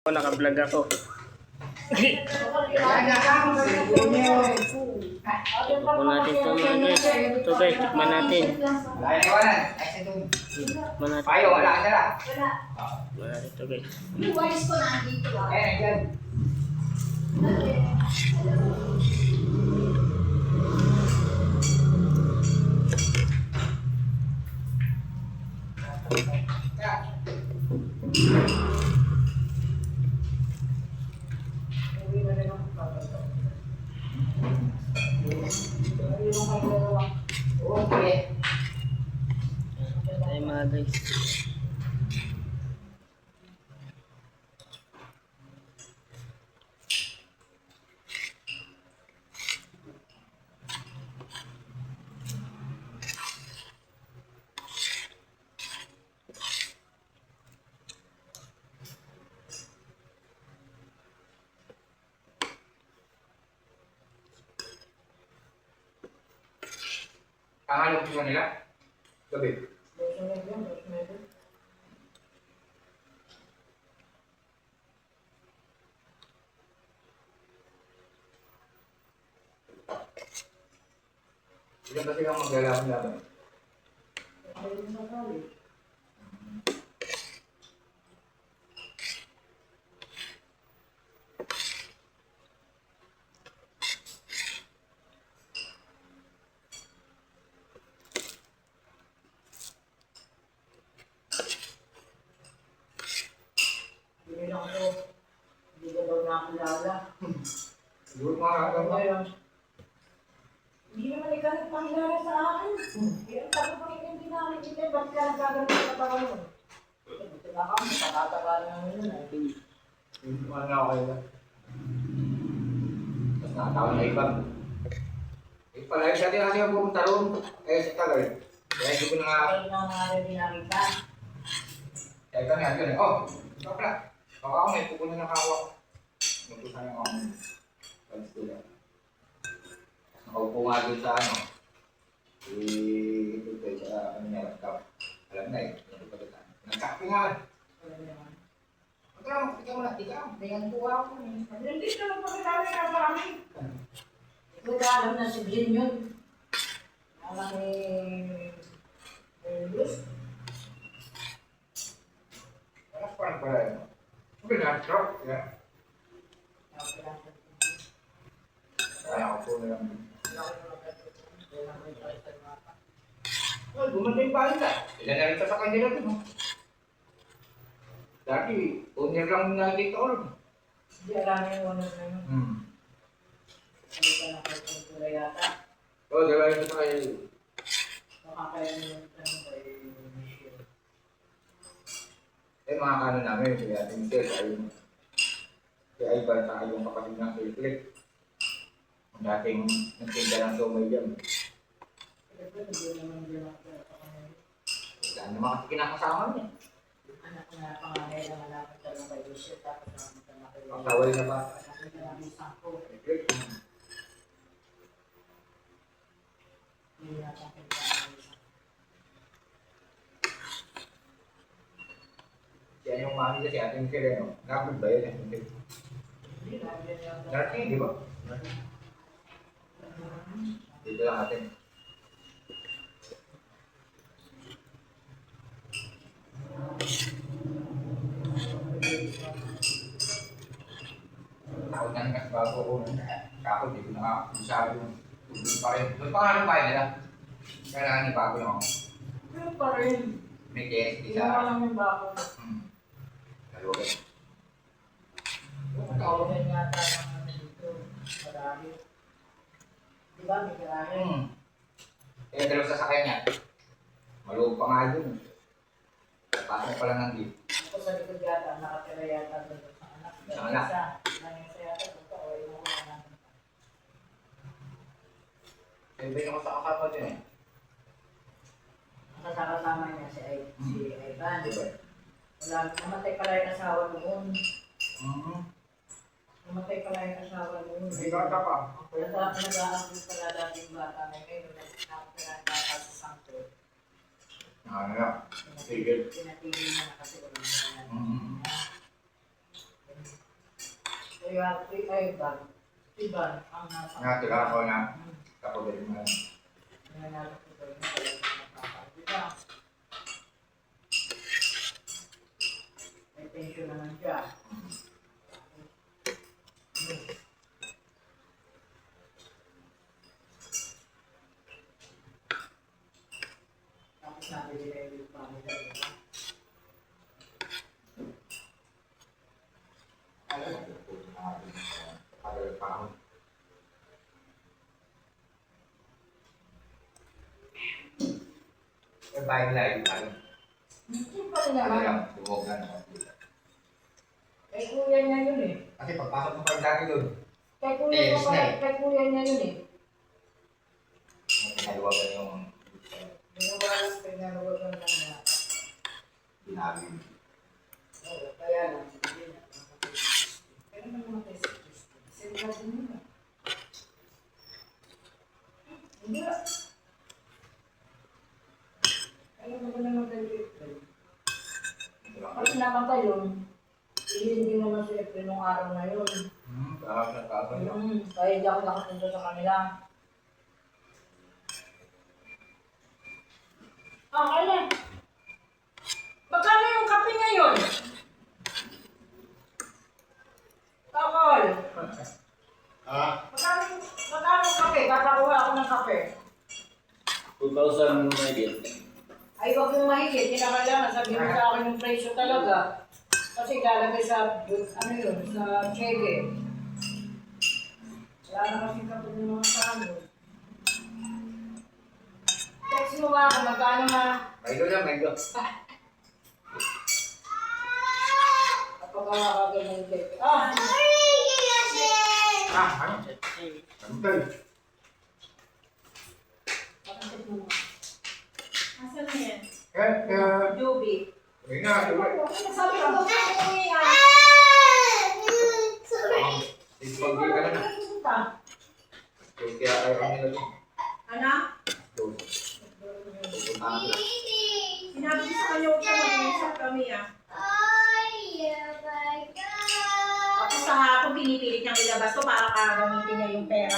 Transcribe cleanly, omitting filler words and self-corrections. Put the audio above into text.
Naka-vlog ako. Ako natin ito mga guys. Ito guys, tikman natin. Tikman natin. Ayaw, wala ka na. Tikman natin ito guys. Yung walis ko nandito ah. Ayan, dyan. Okay. Ito tayo mga guys. Pangalog ko nila. Gabi. Ilan ba silang maglalaban-laban? Hindi lang ako. Hindi ko daw nakilala. Siguro mga kakagawa. Hindi naman ikaw nagpakilala sa akin. Kaya ang sabi ko hindi namin kita, ba't ka nagkaganon sa katawan mo? Buti na kami, nakataka naman yun. Hindi ko nga ako kayo. Tapos nakatawa na ibang. Eh pala, siya din kasi ang pumunta roon. Eh, sa tagal. Kaya hindi ko na nga. Kaya na nga rin nakita. Kaya ito nga, yun. Oh, ikaw pala. Baka ako may pupunan ng hawak. Nagpusan ng ako. Pag-stila. Nakaupo nga doon sa ano. Ito tayo sa kanina laptop. Alam na eh. Nagkape nga. Ikaw mo na, ikaw. Ganyan po ako eh. Hindi ka lang pakilala ka sa amin. Ikaw ba alam na si Glenn yun? Alam ni Luz? Alas parang pala yun. Sabi na, truck. Kaya ako po na lang. Gumating pa rin ka. Ilan na rin sa kanya natin. Dati, owner lang nakikita ko rin. Hindi alam yung ano na yun. Hindi ka nakapagpura yata. Oo, diba yun sa kanya. Makakaya mo yung tanong kay Michelle. Eh, mga kano namin, si Ate Michelle, si Ivan, saka yung kapatid ng Philip. Ang dating nagtinda ng somay dyan. Hindi naman yun ako sa kanila. Wala naman kasi kinakasama niya. Anak ko na pangalan na malapit ka lang kay Michelle. Tapos namin ka na kay Pasawal na ba? Nakita namin sa ako. Hindi na sa akin ka namin sa Siya yung mami niya si Ate Michelle, no? Nakapag ba yun, Ate Michelle? Hindi namin yan. Dati, di ba? Dito lang atin. Takot na kasi bago ko. Takot, di ko nakakasabi yung tubig pa rin. Doon pa nga nung bahay nila. Kailangan ni bago yung ako. Pero pa rin. May KSD Hindi mo sa... alam yung bako. Dalawa kayo. Kawalan yata ng ano dito. Marami. Di ba? May marami. Eh, dalawa sasakyan niya. Maluwag pa nga dun. Pasok pa lang ng jeep. Ako sa likod yata, nakatira yata doon sa anak. Sa anak? Nangin sa yata, ito, o yung mga namin. Eh, ba yung kasama din eh. Kasama niya si Ivan. Di ba? Wala, namatay pala yung asawa noon. Mm-hmm. Namatay pala yung asawa noon. May bata pa. Nag-aapos pala dating bata na ngayon. Nakapira yung bata sa Santo. Ano na? Tigil. Pinatigil na kasi walang Mm-hmm. Kaya, Iban, ang nasa. Natira ko na kapagaling na. Nanalo ko ba yun? Diba? May pension naman siya. Tapos nabili na yung pamilya, diba? Kapagaling pa ako. Eh, bahay nila yung ano. Hindi pa rin Ano naman. lang, tumog na naman. Kay kuya niya yun eh. Kasi pagpasok mo pa yung dati doon, Kay kuya niya pa, kay kuya niya yun eh. pinaliwag na yung Binawalas, pinaluwagan lang niya. binabi. Oo, kaya lang, hindi na. Pero naman mga test. Sila din yun eh. Hindi ba? Alam mo ba naman kayo April? Pag namatay yun, hindi naman si April nung araw na yun. Kaya hindi ako nakapunta sa kanila. Kaya. Magkano yung kape ngayon? Kakol. Magkano yung kape? Kakakuha ako ng kape. 2,000 na din. Ay, wag mong mahigit. Kinakailangan sabihin mo sa akin yung presyo talaga. Kasi ilalagay sa, ano yun, sa cheque. Wala na kasi kapag ng mga tao. Text mo ba ako, magkano na? May doon lang, may doon. Kapag nakakaganyan cheque. Ano? Hey. Ano tayo? Pakasip mo na. Asan na yan? Juby. May na, di ba? Sabi ko, uwi nga. Pag-ibig ka na na. Kaya ayaw nila doon. Ano? Doon. Sinabi ko sa kanya huwag siya mag-uusap kami ah. Tapos sa hapon pinipilit niyang ilabas to para gamitin niya yung pera